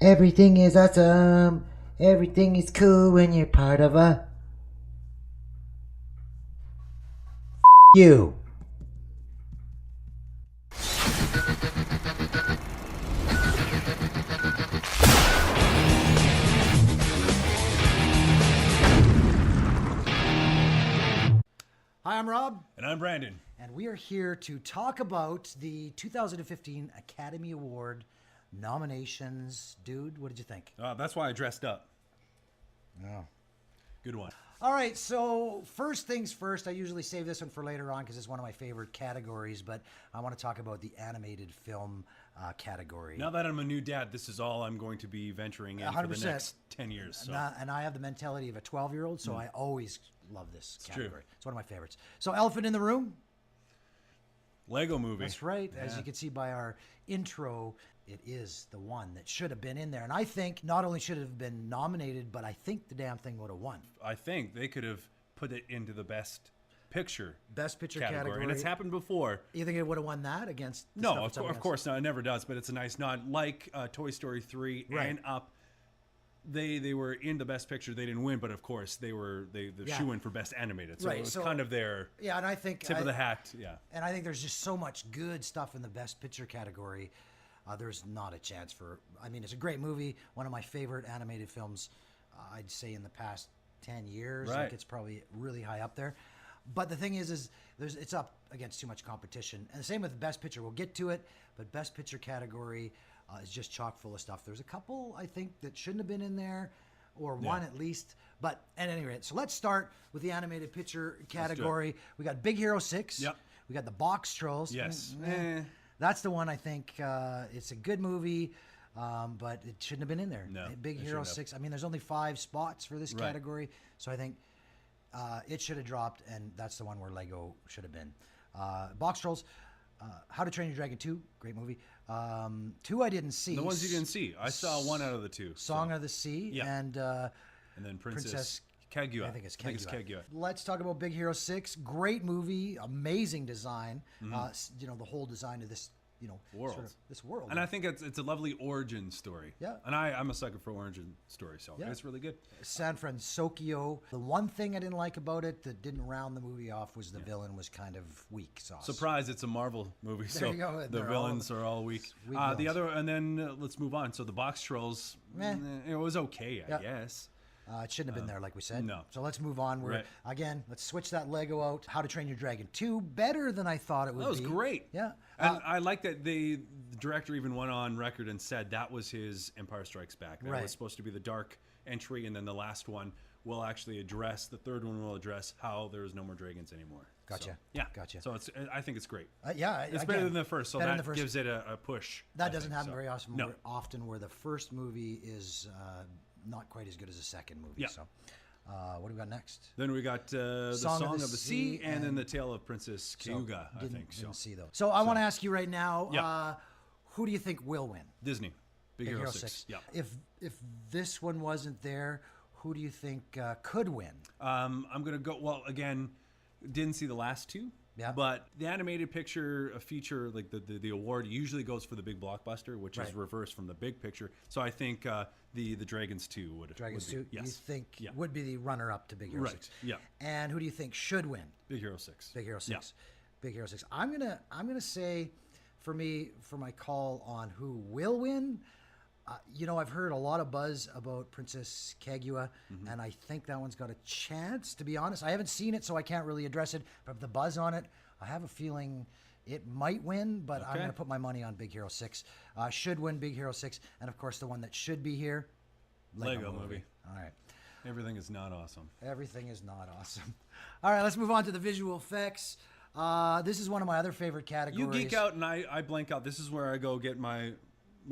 Everything is awesome. Everything is cool when you're part of a you. Hi, I'm Rob, And I'm Brandon. and we are here to talk about the 2015 Academy Award nominations. Dude, what did you think? That's why I dressed up. Oh. Good one. All right, so first things first, I usually save this one for later on because it's one of my favorite categories, but I want to talk about the animated film category. Now that I'm a new dad, this is all I'm going to be venturing in for the 100%. next 10 years. So. And I have the mentality of a 12-year-old, so I always love this category. true. It's one of my favorites. So Elephant in the Room. Lego movie. That's right. As Yeah. you can see by our intro, it is the one that should have been in there. And I think not only should it have been nominated, but I think the damn thing would have won. I think they could have put it into the best picture Best picture category. And it's happened before. You think it would have won that against the No, stuff it's up of against? course not. It never does, but it's a nice nod. Like Toy Story 3 Right. and Up, they were in the best picture. They didn't win, but of course they were the Yeah. shoe-in for best animated. So Right, it was so- kind of their Yeah, and I think tip of the hat. Yeah. And I think there's just so much good stuff in the best picture category. There's not a chance for. I mean, it's a great movie. One of my favorite animated films. I'd say in the past 10 years. Right. Like it's probably really high up there. But the thing is it's up against too much competition. And the same with best picture. We'll get to it, but best picture category is just chock full of stuff. There's a couple I think that shouldn't have been in there, or one at least. But at any rate, so let's start with the animated picture category. We got Big Hero 6. Yep. We got the Box Trolls. Yes. That's the one I think it's a good movie, but it shouldn't have been in there. No, Big it Hero shouldn't have. 6. I mean, there's only 5 spots for this Right. category, so I think it should have dropped, and that's the one where Lego should have been. Box Trolls, How to Train Your Dragon 2, great movie. 2 I didn't see. The ones you didn't see. I saw one out of the two. Song of the Sea Yeah. and And then Princess Princess Kaguya. I think it's Kaguya. Kaguya. Let's talk about Big Hero 6. Great movie, amazing design. You know, the whole design of this, you know, World. sort of this world. And I think it's a lovely origin story. Yeah. And I'm a sucker for origin stories, so Yeah. it's really good. San Francisco. The one thing I didn't like about it that didn't round the movie off was the villain was kind of weak sauce. Surprise, it's a Marvel movie, so you go. the They're villains are all weak. weak The villains. other, and then let's move on. So the Box Trolls, Meh. it was okay, Yeah. I guess. It shouldn't have been there, like we said. no. So let's move on. Right. Again, let's switch that Lego out. How to Train Your Dragon 2. Better than I thought it would That was be. great. Yeah. And I like that the director even went on record and said that was his Empire Strikes Back. That Right. was supposed to be the dark entry, and then the last one will actually address, the third one will address how there's no more dragons anymore. Gotcha. So, yeah. Gotcha. So I think it's great. Yeah. It's again, better than the first, so better than that the first. gives it a push. That I doesn't think, happen so. very often. No. Where the first movie is not quite as good as the second movie. Yeah. So, what do we got next? Then we got the Song Song of of the the Sea, Sea and then and- the Tale of Princess Kaguya, I think. Didn't see though. So I want to ask you right now. Who do you think will win? Disney, Big Hero 6. 6. Yeah. If this one wasn't there, who do you think could win? I'm gonna go. Well, again, didn't see the last two. Yeah. But the animated picture, a feature like the award usually goes for the big blockbuster, which Right. is reversed from the big picture. So I think the Dragons 2 would. Dragons would 2, be, yes. you think Yeah. would be the runner-up to Big Hero Right. 6. Yeah. And who do you think should win? Big Hero 6. Big Hero 6. Yeah. Big Hero 6. I'm gonna say, for my call on who will win. You know, I've heard a lot of buzz about Princess Kaguya, Mm-hmm. and I think that one's got a chance. To be honest, I haven't seen it, so I can't really address it. But the buzz on it, I have a feeling it might win. But I'm Okay. going to put my money on Big Hero 6. Should win Big Hero 6, and of course the one that should be here, Lego Movie. All right. Everything is not awesome. Everything is not awesome. All right, let's move on to the visual effects. This is one of my other favorite categories. You geek out and I blank out. This is where I go get my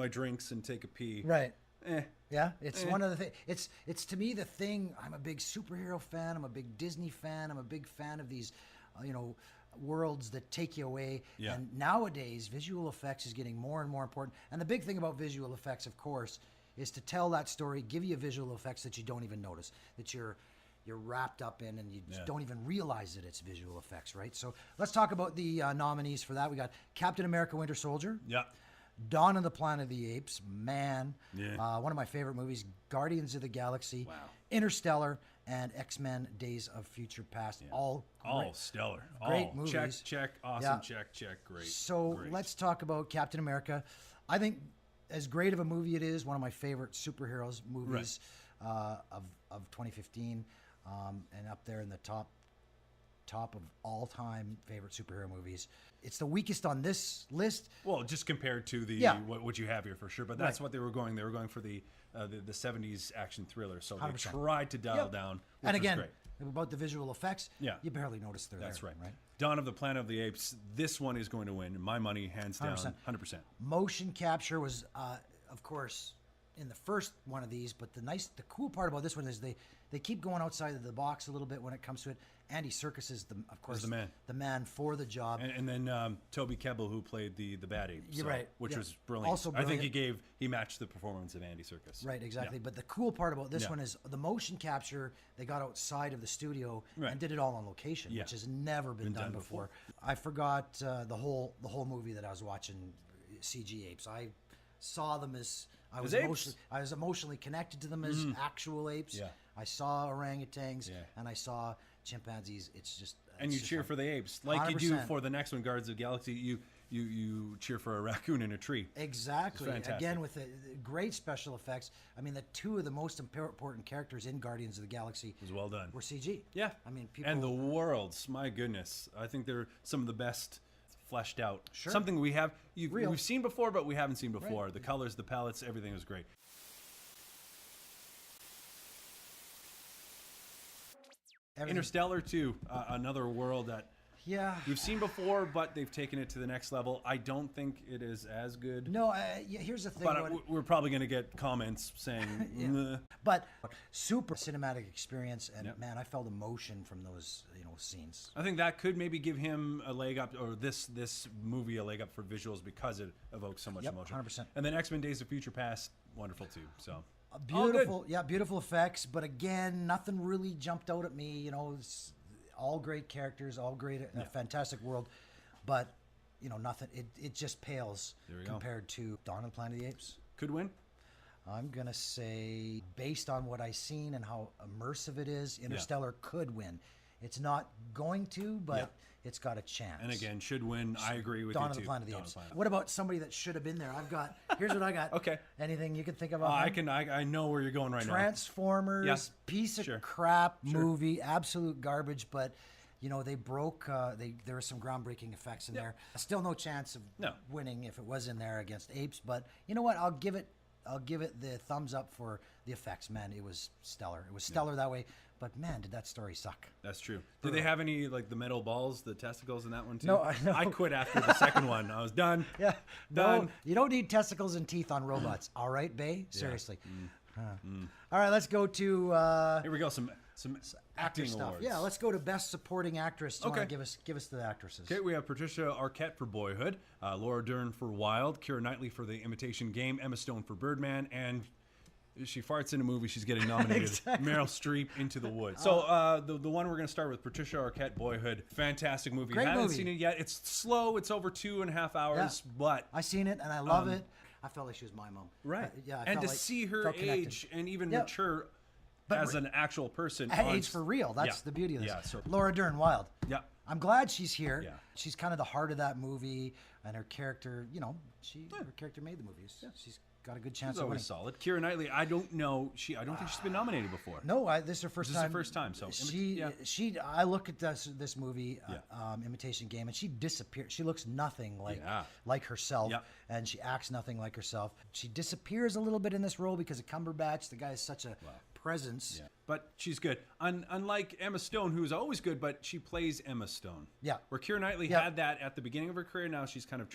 drinks and take a pee. Right. Eh. Yeah, it's one of the things. It's to me the thing. I'm a big superhero fan. I'm a big Disney fan. I'm a big fan of these, worlds that take you away. Yeah. And nowadays, visual effects is getting more and more important. And the big thing about visual effects, of course, is to tell that story, give you visual effects that you don't even notice, that you're wrapped up in, and you just don't even realize that it's visual effects, right? So let's talk about the nominees for that. We got Captain America: Winter Soldier, Yeah. Dawn of the Planet of the Apes, man. Yeah. One of my favorite movies, Guardians of the Galaxy, Wow. Interstellar, and X-Men Days of Future Past. All great. stellar. Great All movies. Check. Awesome. Yeah. Check. Great. So Great. let's talk about Captain America. I think as great of a movie it is, one of my favorite superheroes movies of 2015, and up there in the top of all-time favorite superhero movies. It's the weakest on this list. Well, just compared to the Yeah. what you have here for sure, but that's Right. what they were going. They were going for the 70s action thriller. So they 100%. tried to dial Yep. down. Which And again, was great. about the visual effects, Yeah. you barely notice they're That's there. right. Dawn of the Planet of the Apes. This one is going to win. My money, hands down, 100%. 100%. Motion capture was, of course, in the first one of these, but the cool part about this one is they keep going outside of the box a little bit when it comes to it. Andy Serkis is of course the man. For the job. And then Toby Kebbell, who played the bad ape. You're right. Which Yeah. was brilliant. Also I think brilliant. he matched the performance of Andy Serkis. Right, exactly. Yeah. But the cool part about this Yeah. one is the motion capture. They got outside of the studio Right. and did it all on location, Yeah. which has never been done before. I forgot the whole movie that I was watching, CG apes. I saw them as I was apes? emotionally connected to them as actual apes. Yeah. I saw orangutans Yeah. and I saw chimpanzees. It's just And it's you just cheer like- for the apes, like you do 100%. for the next one, Guardians of the Galaxy. You cheer for a raccoon in a tree. Exactly. It's fantastic. Again, with the great special effects. I mean, the two of the most important characters in Guardians of the Galaxy It was well done. were CG. Yeah. I mean, people. And the worlds, my goodness, I think they're some of the best fleshed out. Sure. Something we've Real. seen before, but we haven't seen before. Right. The colors, the palettes, everything was great. Interstellar too, another world that Yeah. we've seen before, but they've taken it to the next level. I don't think it is as good. No, here's the thing. But we're probably going to get comments saying, "Meh." But super cinematic experience, and Yep. man, I felt emotion from those scenes. I think that could maybe give him a leg up, or this movie a leg up for visuals because it evokes so much Yep, emotion. 100%. And then X-Men: Days of Future Past, wonderful too. So all good. Beautiful, yeah, beautiful effects. But again, nothing really jumped out at me. It's all great characters, all great, fantastic world, but nothing. It just pales There we go. compared to Dawn of the Planet of the Apes. Could win. I'm gonna say, based on what I've seen and how immersive it is, Interstellar could win. It's not going to, but Yeah. it's got a chance. And again, should win. I agree with Dawn you of the too. Planet of the Dawn Apes. Planet. What about somebody that should have been there? Here's what I got. Okay. Anything you can think of? I know where you're going right now. Transformers, Yeah. piece of Sure. crap movie, absolute garbage, but they broke. There were some groundbreaking effects in there. Still no chance of No. winning if it was in there against apes, but you know what? I'll give it the thumbs up for the effects. Man, it was stellar. It was stellar that way. But man, did that story suck? That's true. Did they have any like the metal balls, the testicles in that one too? No, I know. I quit after the second one. I was done. Yeah, Done. No, you don't need testicles and teeth on robots. All right, Bay. Seriously. Mm. Huh. All right, let's go to Here we go. Some acting stuff. awards. Yeah, let's go to Best Supporting Actress. Do you Okay. want to give us the actresses? Okay, we have Patricia Arquette for Boyhood, Laura Dern for Wild, Keira Knightley for The Imitation Game, Emma Stone for Birdman, and she farts in a movie, she's getting nominated. Exactly. Meryl Streep, Into the Woods. So the one we're going to start with, Patricia Arquette, Boyhood. Fantastic movie. Great Haven't movie. seen it yet. It's slow. It's over 2.5 hours, but I seen it and I love it. I felt like she was my mom. right. Yeah. I and felt to like- see her felt connected. age and even Yep. mature But as an actual person. At on age for real. That's yeah. the beauty of this. Yeah, so Laura Dern, Wild. yeah. I'm glad she's here. Yeah. She's kind of the heart of that movie, and her character. Her character made the movies. She's got a good chance She's of winning. always solid. Keira Knightley, I don't know. I don't think she's been nominated before. No, this is her first This is time. her first time, so I look at this movie, Yeah. Imitation Game, and she disappears. She looks nothing Yeah. like herself, Yeah. and she acts nothing like herself. She disappears a little bit in this role because of Cumberbatch. The guy is such a presence. Yeah. But she's good. Unlike Emma Stone, who's always good, but she plays Emma Stone. Yeah. Where Keira Knightley Yeah. had that at the beginning of her career. Now she's kind of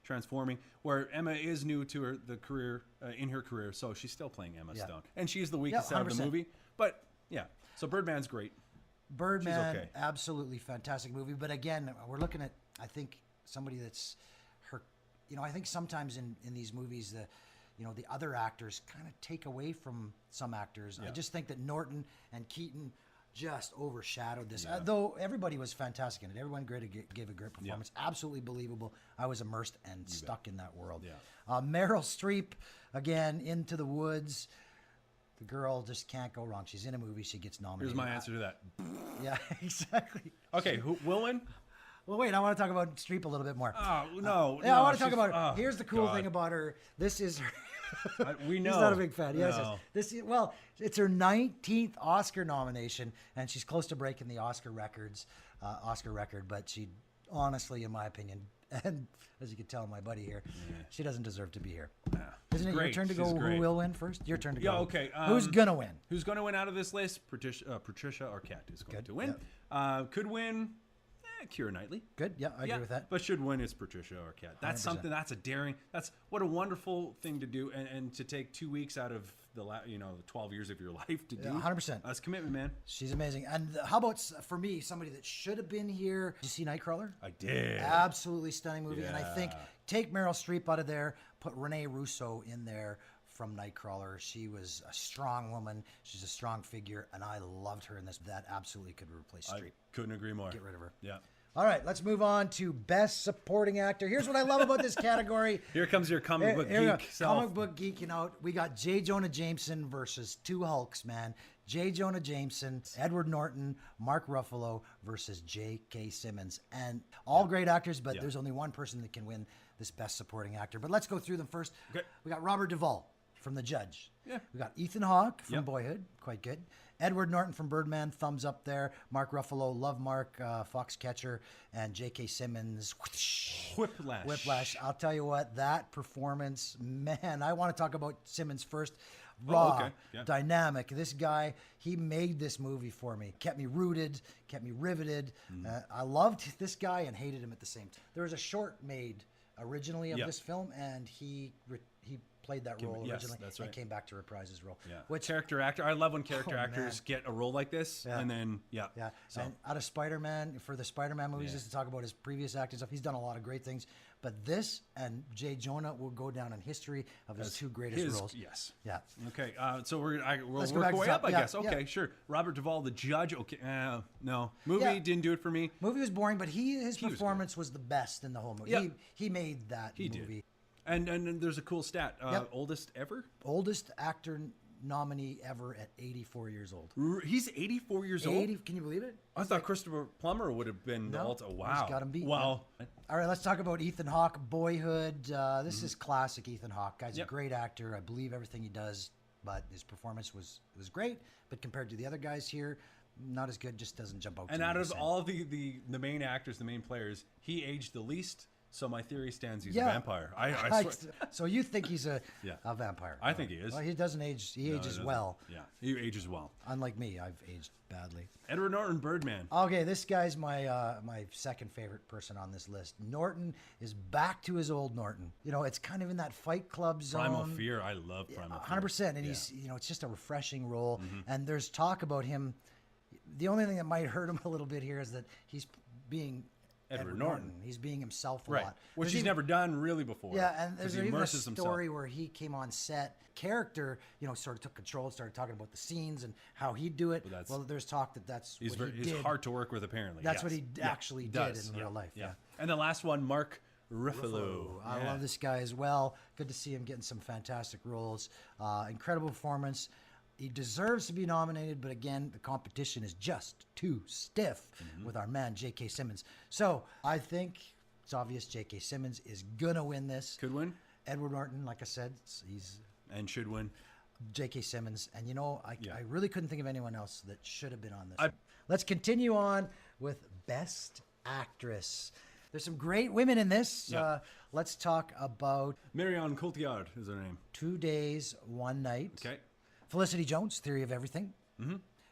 transforming. Where Emma is new to the career, in her career, so she's still playing Emma Yeah. Stone. And she's the weakest out of the 100%. movie. But yeah, so Birdman's great. Birdman, okay. absolutely fantastic movie. But again, we're looking at, I think, somebody that's her. I think sometimes in these movies, the other actors kind of take away from some actors. I Yeah. just think that Norton and Keaton just overshadowed this. Though everybody was fantastic in it. Everyone gave a great performance. Absolutely believable. I was immersed and stuck in that world. Yeah. Meryl Streep, again, Into the Woods. The girl just can't go wrong. She's in a movie. She gets nominated. Here's my answer to that. Yeah, exactly. Okay, who will win? Well, wait, I want to talk about Streep a little bit more. Oh, no. Yeah, I want to talk she's- about her. oh, Here's the cool God. thing about her. This is her. We know. He's not a big fan. Yes, No. yes. This is, well, it's her 19th Oscar nomination, and she's close to breaking the Oscar record. But she, honestly, in my opinion, and as you can tell, my buddy here, she doesn't deserve to be here. Isn't it your Great. turn to She's go? Who great. will win first? Your turn to Yeah, go. okay. Who's gonna win? Who's going to win out of this list? Patricia Arquette is going Good, to win. Could win Keira Knightley. Good. Yeah, I agree with that. But should win is Patricia Arquette. That's 100%. something. That's a daring. That's what a wonderful thing to do, and to take 2 weeks out of the 12 years of your life to do. 100%. That's commitment, man. She's amazing. And how about for me, somebody that should have been here? Did you see Nightcrawler? I did. Absolutely stunning movie. And I think Yeah. take Meryl Streep out of there, put Renee Russo in there from Nightcrawler. She was a strong woman. She's a strong figure, and I loved her in this. That absolutely could replace I Streep. couldn't agree more. Get rid of her. Yeah. All right, let's move on to Best Supporting Actor. Here's what I love about this category. Here comes your comic book Here we go. geek self. Comic book geeking out. We got J. Jonah Jameson versus two Hulks, man. J. Jonah Jameson, Edward Norton, Mark Ruffalo versus J.K. Simmons. And all great actors, but there's only one person that can win this Best Supporting Actor. But let's go through them first. Okay. We got Robert Duvall from The Judge. Yeah. We got Ethan Hawke from Yep. Boyhood. Quite good. Edward Norton from Birdman, thumbs up there. Mark Ruffalo, love Mark, Foxcatcher, and J.K. Simmons. Whiplash. Whiplash. I'll tell you what, that performance, man, I want to talk about Simmons first. Raw, okay. Yeah. dynamic. This guy, he made this movie for me. Kept me rooted, kept me riveted. I loved this guy and hated him at the same time. There was a short made originally of Yeah. this film, and he played that role yes, originally that's and right. came back to reprise his role. Yeah. Which, character actor. I love when character Oh, actors man. get a role like this, Yeah. and then yeah. So And out of Spider-Man, for the Spider-Man movies, Yeah. just to talk about his previous acting stuff, he's done a lot of great things. But this and J. Jonah will go down in history of his two greatest roles. Yes. Yeah. Okay, so we'll Let's go work back our to way top. up, I Yeah, guess. Okay, yeah. sure. Robert Duvall, The Judge. Okay, no. Movie Yeah. didn't do it for me. Movie was boring, but his was good. performance was the best in the whole movie. Yeah. He made that He movie. did. And there's a cool stat. Yep. Oldest ever? Oldest actor nominee ever at 84 years old. He's 84 years 80, old? can you believe it? I thought Christopher Plummer would have been the No, ultimate. he's Wow. got him beat, Wow. All right, let's talk about Ethan Hawke, Boyhood. This is classic Ethan Hawke. Guy's Yep. a great actor. I believe everything he does, but his performance was great. But compared to the other guys here, not as good. Just doesn't jump out. to And me out the of same. all the main actors, the main players, he aged the least. So my theory stands he's Yeah. a vampire. I swear. So you think he's a Yeah. vampire? I think he is. Well, he doesn't age. He No, ages doesn't. well. Yeah, he ages well. Unlike me, I've aged badly. Edward Norton, Birdman. Okay, this guy's my second favorite person on this list. Norton is back to his old Norton. You know, it's kind of in that Fight Club zone. Primal Fear. I love Primal Fear. 100%. And Yeah. he's, it's just a refreshing role. And there's talk about him. The only thing that might hurt him a little bit here is that he's being Edward Edward Norton. Norton. He's being himself a Right, lot. which There's he's even- never done really before. Yeah, and 'cause there's he even a immerses story himself. where he came on set. Character, sort of took control, started talking about the scenes and how he'd do it. that's- Well, there's talk that that's He's what he he's did. hard to work with, apparently. That's yes. what he actually did does. in real life. Yeah. And the last one, Mark Ruffalo. I Yeah. love this guy as well. Good to see him getting some fantastic roles. Incredible performance. He deserves to be nominated, but again, the competition is just too stiff with our man J.K. Simmons. So I think it's obvious J.K. Simmons is gonna win this. Could win Edward Norton, like I said, he's and should win. J.K. Simmons, and Yeah. I really couldn't think of anyone else that should have been on this. I- Let's continue on with Best Actress. There's some great women in this. Yeah. Let's talk about Marion Cotillard is her name. 2 Days, One Night. Okay. Felicity Jones, Theory of Everything.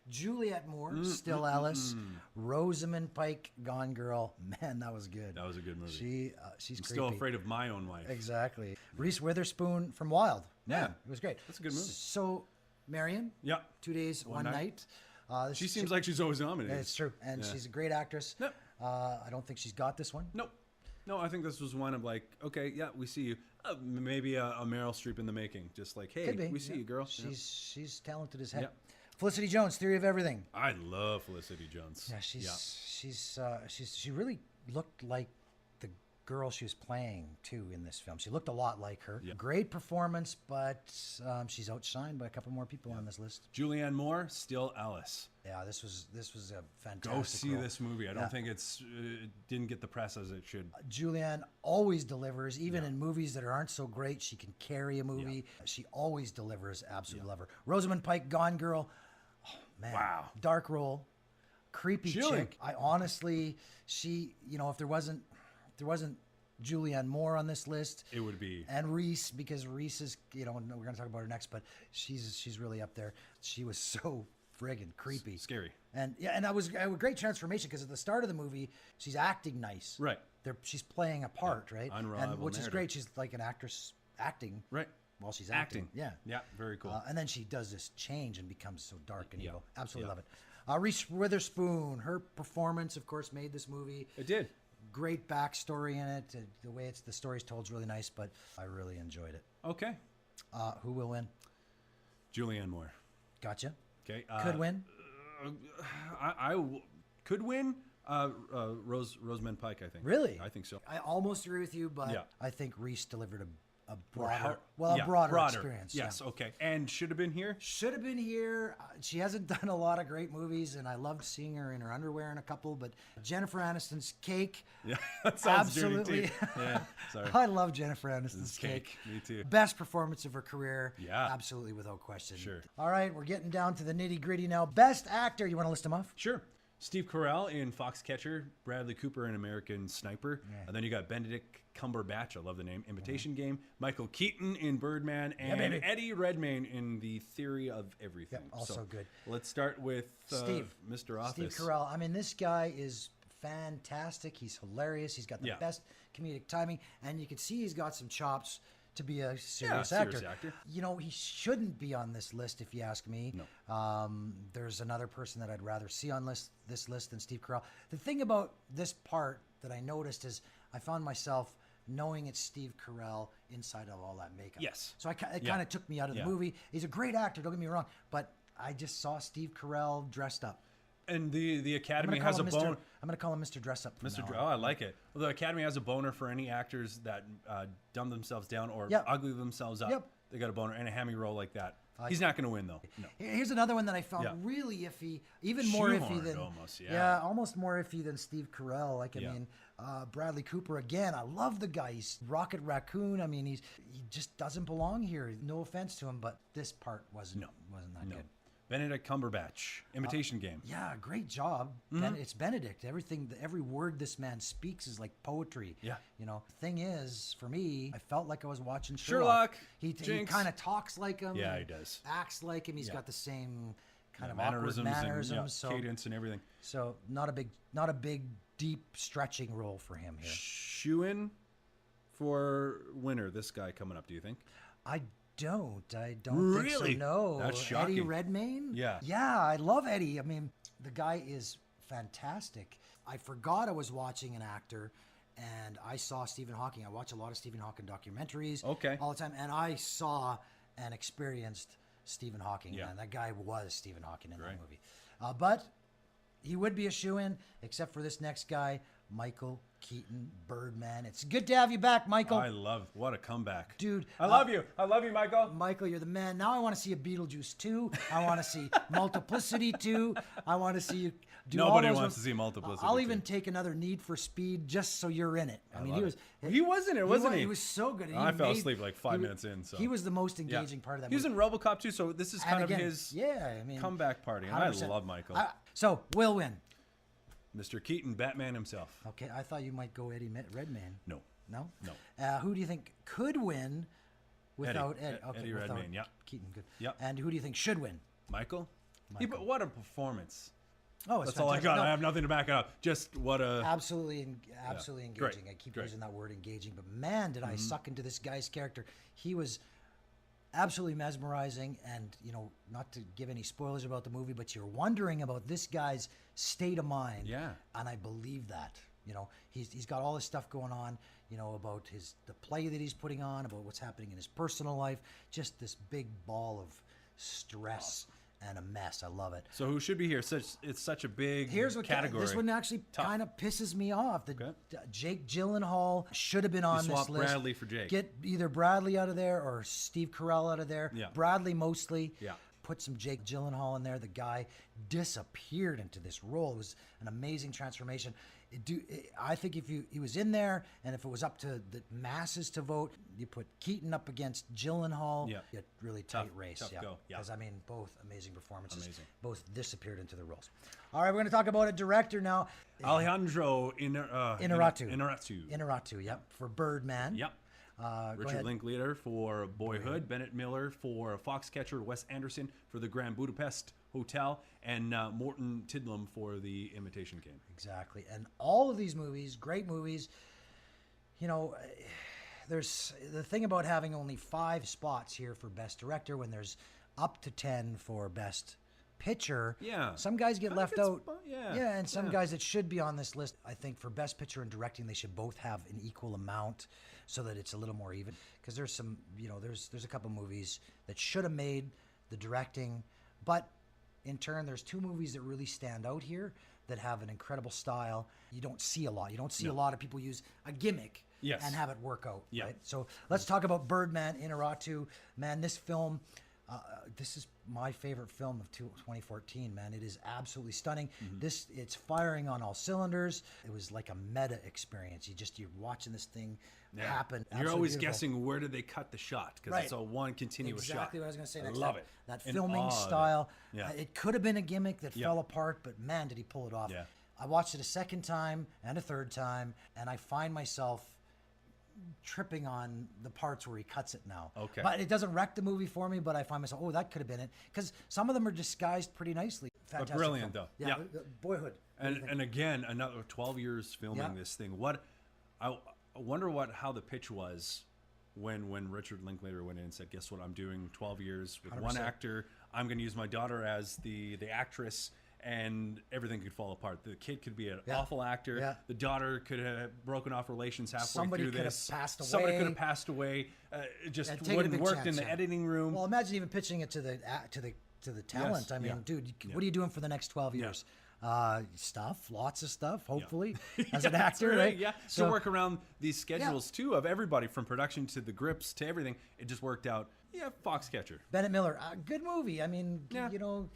Juliette Moore, Still Alice. Rosamund Pike, Gone Girl. Man, that was good. That was a good movie. She's I'm creepy. still afraid of my own wife. Exactly. Reese Witherspoon from Wild. Yeah. Man, it was great. That's a good movie. So, Marion, Yeah. 2 Days, One Night. She seems like she's always nominated. It's true, and Yeah. she's a great actress. Yep. I don't think she's got this one. Nope. No, I think this was one of like, okay, yeah, we see you. Maybe a Meryl Streep in the making. Just like, hey, Could be. we see yeah. you, girl. She's talented as heck. Yep. Felicity Jones, Theory of Everything. I love Felicity Jones. Yeah, she really looked like the girl she was playing too in this film. She looked a lot like her. Yeah. Great performance, but she's outshined by a couple more people on this list. Julianne Moore, still Alice. Yeah, this was a fantastic. Go see role. this movie. I don't think it didn't get the press as it should. Julianne always delivers, even in movies that aren't so great. She can carry a movie. She always delivers. Absolutely love her. Rosamund Pike, Gone Girl. Oh man, Wow. dark role, creepy Chilling. chick. I honestly, if there wasn't Julianne Moore on this list, It would be. and Reese, because Reese is, we're going to talk about her next, but she's really up there. She was so friggin' creepy, Scary. and that was a great transformation because at the start of the movie, she's acting nice, Right. She's playing a part, right, Unreliable and which is narrative. great. She's like an actress acting Right. while she's acting. Yeah. Yeah, very cool. And then she does this change and becomes so dark and Yeah. evil. Absolutely Yeah. love it. Reese Witherspoon, her performance, of course, made this movie. It did. Great backstory in it. The way the story's told is really nice, but I really enjoyed it. Okay. Who will win? Julianne Moore. Gotcha. Okay. Could win. Could win. Rosamund Pike, I think. Really? I think so. I almost agree with you, but Yeah. I think Reese delivered a Yeah, broader experience. Yes. Yeah. Okay. And should have been here. Should have been here. She hasn't done a lot of great movies, and I loved seeing her in her underwear in a couple. But Jennifer Aniston's Cake, Yeah. That sounds absolutely. dirty too. Yeah. Sorry. I love Jennifer Aniston's Cake. Me too. Best performance of her career. Yeah. Absolutely, without question. Sure. All right, we're getting down to the nitty gritty now. Best actor. You want to list them off? Sure. Steve Carell in Foxcatcher, Bradley Cooper in American Sniper, and then you got Benedict Cumberbatch, I love the name, Imitation Game, Michael Keaton in Birdman, and baby. Eddie Redmayne in The Theory of Everything. Yep, also good. Let's start with Steve. Mr. Office. Steve Carell. I mean, this guy is fantastic. He's hilarious. He's got the Yeah. best comedic timing, and you can see he's got some chops to be a serious serious actor. actor. He shouldn't be on this list if you ask me. No. There's another person that I'd rather see on this list than Steve Carell. The thing about this part that I noticed is I found myself knowing it's Steve Carell inside of all that makeup. Yes. So it Yeah. kind of took me out of the Yeah. movie. He's a great actor, don't get me wrong, but I just saw Steve Carell dressed up. And the I'm Academy gonna has call a him Mr. bone. I'm going to call him Mr. Dress Up. From Mr. now Dr- on. oh, I like it. Well, the Academy has a boner for any actors that dumb themselves down or Yep. ugly themselves up. Yep. They got a boner and a hammy role like that. He's not going to win though. No. Here's another one that I found Yeah. really iffy, even more iffy Shoehorned than almost, yeah. almost more iffy than Steve Carell. Like I Yeah. mean, Bradley Cooper again. I love the guy. He's Rocket Raccoon. I mean, he just doesn't belong here. No offense to him, but this part wasn't that No. good. Benedict Cumberbatch, Imitation Game. Yeah, great job. It's Benedict. Every word this man speaks is like poetry. Yeah. Thing is, for me, I felt like I was watching Sherlock. Sherlock, He Jinx. kind of talks like him. Yeah, he does. Acts like him. He's Yeah. got the same kind of Mannerisms, awkward mannerisms. and so, cadence and everything. so not a big, deep stretching role for him here. Shoo-in for winner, this guy coming up, do you think? I don't think so. Really? No. That's Eddie shocking. Redmayne? Yeah. Yeah, I love Eddie. I mean, the guy is fantastic. I forgot I was watching an actor and I saw Stephen Hawking. I watch a lot of Stephen Hawking documentaries Okay. all the time. And I saw and experienced Stephen Hawking. Yeah. And that guy was Stephen Hawking in Right. that movie. But he would be a shoo-in, except for this next guy, Michael Keaton, Birdman. It's good to have you back, Michael. What a comeback. Dude, I love you. I love you, Michael. Michael, you're the man. Now I want to see a Beetlejuice 2. I want to see Multiplicity 2. I want to see you do all Nobody those wants ones. to see Multiplicity I'll 2. even take another Need for Speed just so you're in it. I mean, love he was. it. He was in it, wasn't he? He was so good. I fell asleep like 5 minutes in. So He was the most Yeah. engaging part of that He was movie. in RoboCop too, so this is And kind of again, his I mean, comeback party. And I 100%. love Michael. So, will win. Mr. Keaton, Batman himself. Okay, I thought you might go Eddie Redmayne. No. No? No. Who do you think could win without Eddie? Eddie without Redmayne, yeah. Keaton, good. Yep. And who do you think should win? Michael? But what a performance. Oh, it's That's all I fantastic. got. No, I have nothing to back it up. Just what a... absolutely Great, engaging. I keep great. using that word engaging, but man, did I suck into this guy's character. He was absolutely mesmerizing, and not to give any spoilers about the movie, but you're wondering about this guy's state of mind. Yeah. And I believe that. He's got all this stuff going on, about the play that he's putting on, about what's happening in his personal life, just this big ball of stress and a mess. I love it. So who should be here? It's such a big Here's what category. this one actually kind of pisses me off. Jake Gyllenhaal should have been on this swap list. Bradley for Jake. Get either Bradley out of there or Steve Carell out of there. Yeah. Bradley mostly. Yeah. Put some Jake Gyllenhaal in there. The guy disappeared into this role. It was an amazing transformation. I think if he was in there, and if it was up to the masses to vote, you put Keaton up against Gyllenhaal. Yeah. You had really tight race. Tough go. Yeah. Because I mean, both amazing performances. Amazing. Both disappeared into the roles. All right, we're going to talk about a director now. Alejandro Inarritu. Inarritu. Yep, for Birdman. Yep. Go Richard ahead. Linklater for Boyhood, Bennett Miller for Foxcatcher, Wes Anderson for The Grand Budapest Hotel, and Morton Tidlum for The Imitation Game. Exactly. And all of these movies, great movies, you know, there's the thing about having only 5 spots here for Best Director when there's up to 10 for Best Picture. Yeah. Some guys get I left think it's out. fun, yeah. And some guys that should be on this list, I think for Best Picture and Directing, they should both have an equal amount so that it's a little more even. Because there's some, you know, there's a couple movies that should have made the directing, but in turn, there's 2 movies that really stand out here that have an incredible style. You don't see a lot. You don't see a lot of people use a gimmick Yes. and have it work out. Yeah. Right? So let's talk about Birdman, Inarritu. Man, this film, this is my favorite film of 2014, man. It is absolutely stunning. It's firing on all cylinders. It was like a meta experience. You're watching this thing happen. You're Absolutely always beautiful. guessing where did they cut the shot because Right. it's a one continuous shot. Exactly what I was going to say next. Love it. That In filming awe of it. style. Yeah. It could have been a gimmick that Yeah. fell apart, but man, did he pull it off. Yeah. I watched it a second time and a third time, and I find myself tripping on the parts where he cuts it now. Okay. But it doesn't wreck the movie for me, but I find myself, oh, that could have been it. Because some of them are disguised pretty nicely. Fantastic brilliant, film. though. Yeah. Yeah. Boyhood. And again, another 12 years filming Yeah. this thing. I wonder how the pitch was when Richard Linklater went in and said, "Guess what? I'm doing 12 years with 100%. one actor. I'm going to use my daughter as the actress." And everything could fall apart. The kid could be an awful actor. Yeah. The daughter could have broken off relations halfway Somebody through could have this. passed Somebody away. could have passed away. It just And taking a wouldn't big work chance, in the yeah. editing room. Well, imagine even pitching it to the talent. Yes, I mean, yeah. dude, Yeah. what are you doing for the next 12 years? Stuff, lots of stuff, hopefully, as Yeah, an that's actor, right? Yeah, to work around these schedules too of everybody from production to the grips to everything. It just worked out. Yeah, Foxcatcher. Bennett Miller, good movie. I mean, Yeah. you know,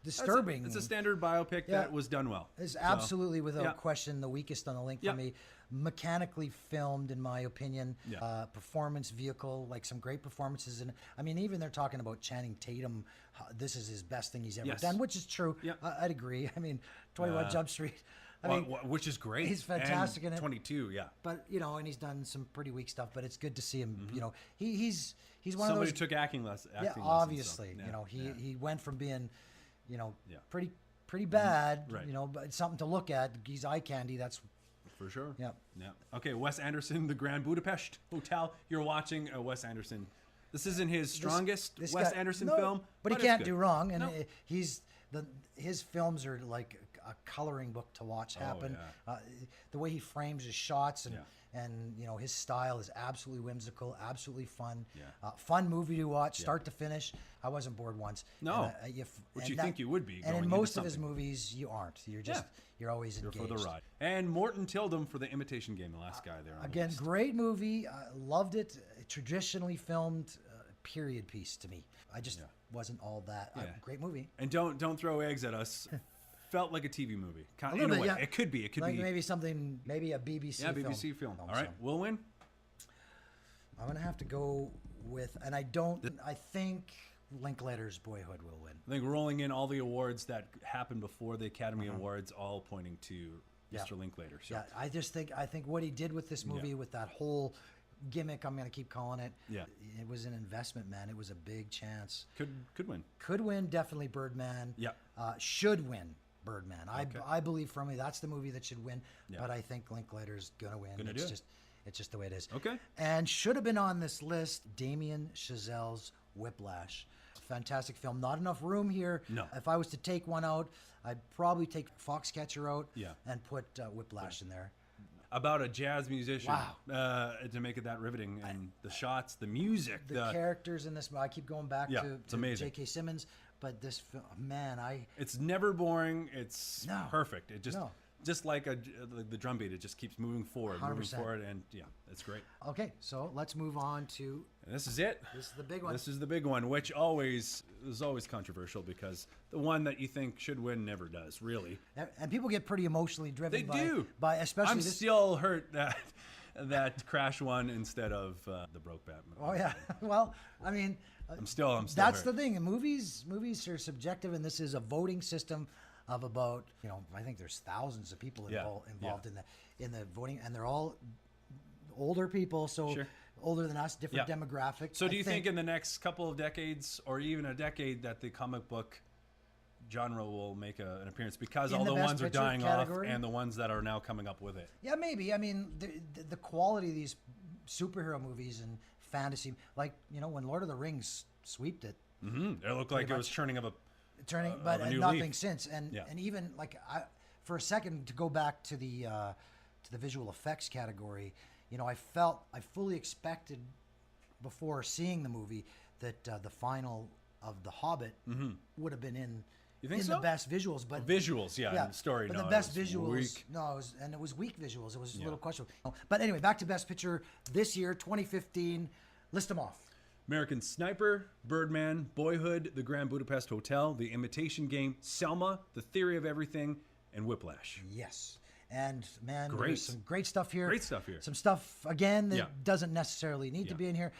disturbing. It's a standard biopic that was done well. It's So, absolutely, without yeah. question, the weakest on the link Yeah. for me. Mechanically filmed, in my opinion. Yeah. Performance vehicle, like some great performances. And I mean, even they're talking about Channing Tatum. This is his best thing he's ever Yes. done, which is true. Yeah. I'd agree. I mean, 21 Jump Street. I mean, which is great. he's fantastic and in it. 22, yeah. but you know, and he's done some pretty weak stuff. But it's good to see him. You know, he's one Somebody of those. took acting lessons. Yeah, obviously, so, you know, yeah. he went from being, you know, Yeah. pretty bad, Right. you know, but it's something to look at. He's eye candy. That's For sure. Yeah. Yeah. Okay, Wes Anderson, The Grand Budapest Hotel. You're watching Wes Anderson. This isn't his strongest this Wes guy- Anderson no, film, but he it's can't good. do wrong. And No. his films are like a coloring book to watch happen. yeah. The way he frames his shots and. Yeah. And you know his style is absolutely whimsical, absolutely fun, Yeah. fun movie to watch, start to finish. I wasn't bored once. No. And, Which and you think you would be And going in into most of his something. movies, you aren't. You're just you're always You're engaged. for the ride. And Morton Tildum for The Imitation Game, the last guy there. On the Again, list. great movie. Loved it. Traditionally filmed period piece to me. I just wasn't all that. Yeah. Great movie. And don't throw eggs at us. Felt like a TV movie. A In little a bit, way. yeah. It could be. It could Like be. maybe a BBC Yeah, film. BBC film. All So right, we'll win. I'm going to have to go with, and I think Linklater's Boyhood will win. I think rolling in all the awards that happened before the Academy Awards, all pointing to Mr. Linklater. So Yeah, I think what he did with this movie, with that whole gimmick, I'm going to keep calling it. Yeah. It was an investment, man. It was a big chance. could win. Could win, definitely Birdman. Yeah. Should win Birdman. Okay. I believe firmly that's the movie that should win. Yeah. But I think Linklater's gonna win. Gonna it's do it. just it's just the way it is. Okay. And should have been on this list, Damien Chazelle's Whiplash. Fantastic film. Not enough room here. No. If I was to take one out, I'd probably take Foxcatcher out. Yeah. And put Whiplash in there. About a jazz musician. Wow. To make it that riveting, and the shots, the music, The characters in this, I keep going back Yeah, to it's amazing. J.K. Simmons, but this film, man, It's never boring. It's No. perfect. It just No. just like the drum beat. It just keeps moving forward, 100%. and yeah, it's great. okay. So let's move on to And this is it. this is the big one. This is the big one, which is always controversial because the one that you think should win never does, really. And people get pretty emotionally driven. They do. by especially I'm this. still hurt that Crash won instead of the Brokeback Mountain. Oh yeah. Well, I mean, I'm still that's hurt. the thing. Movies are subjective, and this is a voting system of about, I think there's thousands of people Yeah, involved in the voting, and they're all older people, so Sure. older than us, different Yeah. demographics. So I do you think in the next couple of decades or even a decade that the comic book genre will make an appearance because In all the the Best ones are Picture dying category? off and the ones that are now coming up with it? Yeah, maybe. I mean, the quality of these superhero movies and fantasy, like when Lord of the Rings sweeped it, It looked like it was churning of a but a new nothing leaf. since. And Yeah. and even for a second to go back to the visual effects category, I fully expected before seeing the movie that the final of The Hobbit would have been in. You think in so? the best visuals, but visuals, yeah, and the story. But no, the it best was visuals, weak. no, it was weak visuals. It was a little questionable. But anyway, back to Best Picture this year, 2015. List them off. American Sniper, Birdman, Boyhood, The Grand Budapest Hotel, The Imitation Game, Selma, The Theory of Everything, and Whiplash. Yes. And man, Great. there's some great stuff here. Great stuff here. Some stuff again that Yeah. doesn't necessarily need to Yeah. be in here.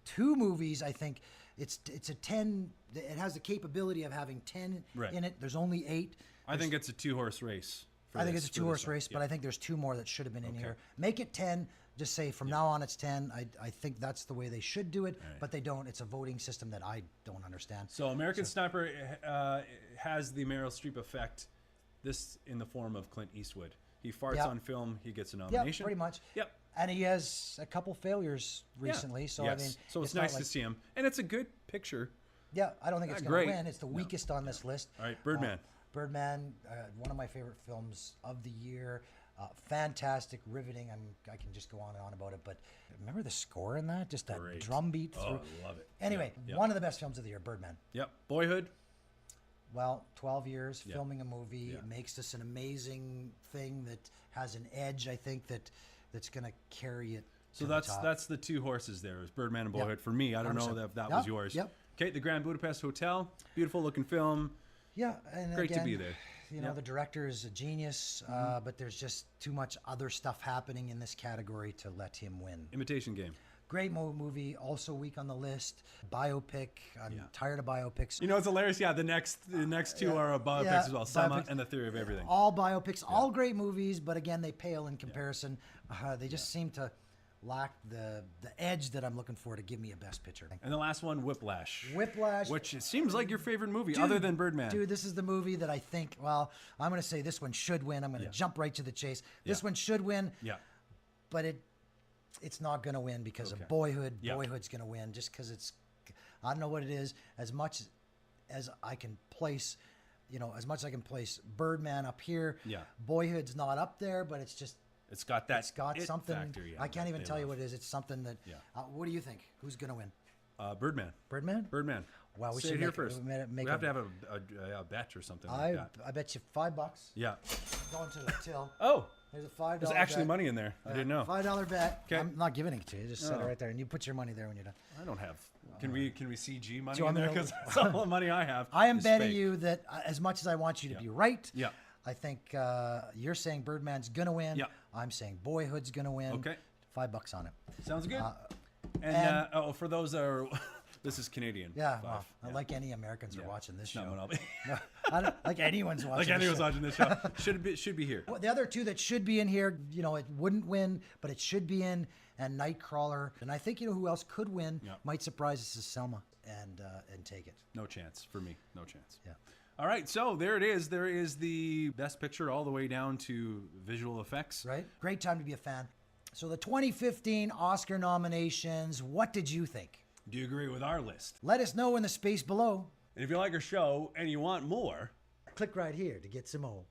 Two movies, I think it's a 10. It has the capability of having 10 Right. in it. There's only 8. I think it's a two-horse race. I think it's a 2-horse race, but I think there's 2 more that should have been in here. Make it 10. Just say from now on it's 10. I think that's the way they should do it, but they don't. It's a voting system that I don't understand. So American Sniper has the Meryl Streep effect. This in the form of Clint Eastwood. He farts Yep. on film. He gets a Yeah, nomination. pretty much. Yep. And he has a couple failures Yeah. recently, so Yes. I mean, so it's not nice like- to see him, and it's a good picture. Yeah, I don't think it's going great. to win. It's the weakest on this list. All right, Birdman. Birdman, one of my favorite films of the year. Fantastic, riveting. I can just go on and on about it, but remember the score in that? Just that Great. drum beat through. Oh, I love it. Anyway, Yeah. one of the best films of the year, Birdman. Yep. Boyhood. Well, 12 years filming a movie. It makes this an amazing thing that has an edge, I think, that's going to carry it. So to that's the top. that's the 2 horses there. It was Birdman and Boyhood for me. I don't know 100%. if that Yep, was yours. yep. Okay, The Grand Budapest Hotel. Beautiful looking film. Yeah, and Great to again, be there. The director is a genius, but there's just too much other stuff happening in this category to let him win. Imitation Game. Great movie, also weak on the list. Biopic. I'm tired of biopics. You know, it's hilarious. Yeah, the next 2 are biopics Yeah, as well. Selma biopics. and The Theory of Everything. All biopics, all great movies, but again, they pale in comparison. They just seem to lack the edge that I'm looking for to give me a Best Picture. And the last one, Whiplash. Whiplash. Which it seems like your favorite movie, other than Birdman. Dude, this is the movie that I think, I'm going to say this one should win. I'm going to jump right to the chase. This one should win, Yeah. but it's not going to win because Okay. of Boyhood. Yeah. Boyhood's going to win just because I don't know what it is. As much as I can place, Birdman up here. Yeah. Boyhood's not up there, but it's just, It's got that. it's got it something. factor, yeah, I can't that even they tell you love. what it is. It's something that, what do you think? Who's going to win? Birdman. Birdman? Birdman. Wow, we Say should it here make- first. we make we have a- to have a bet or something like that. I bet you $5. Yeah. Going to the till. Oh, There's a $5 there's actually bet. money in there. I didn't know. $5 bet. 'Kay. I'm not giving it to you. Just set it Oh. right there, and you put your money there when you're done. I don't have. Can we CG money you in want me there? to- Because that's all the money I have. I am is betting fake. you that as much as I want you to be right, Yeah. I think you're saying Birdman's gonna win. Yeah. I'm saying Boyhood's gonna win. Okay. $5 on it. Sounds good. and- for those that are, this is Canadian. Yeah. 5. Well, like any Americans are watching this No, show. no. No, I don't, like anyone's watching. Like this anyone's show. watching this show, should be here. Well, the other two that should be in here, it wouldn't win, but it should be in, and Nightcrawler. And I think who else could win Yeah. might surprise us is Selma and take it. No chance for me. No chance. Yeah. All right, so there it is. There is the Best Picture all the way down to visual effects. Right? Great time to be a fan. So the 2015 Oscar nominations, what did you think? Do you agree with our list? Let us know in the space below. And if you like our show and you want more, Click right here to get some more.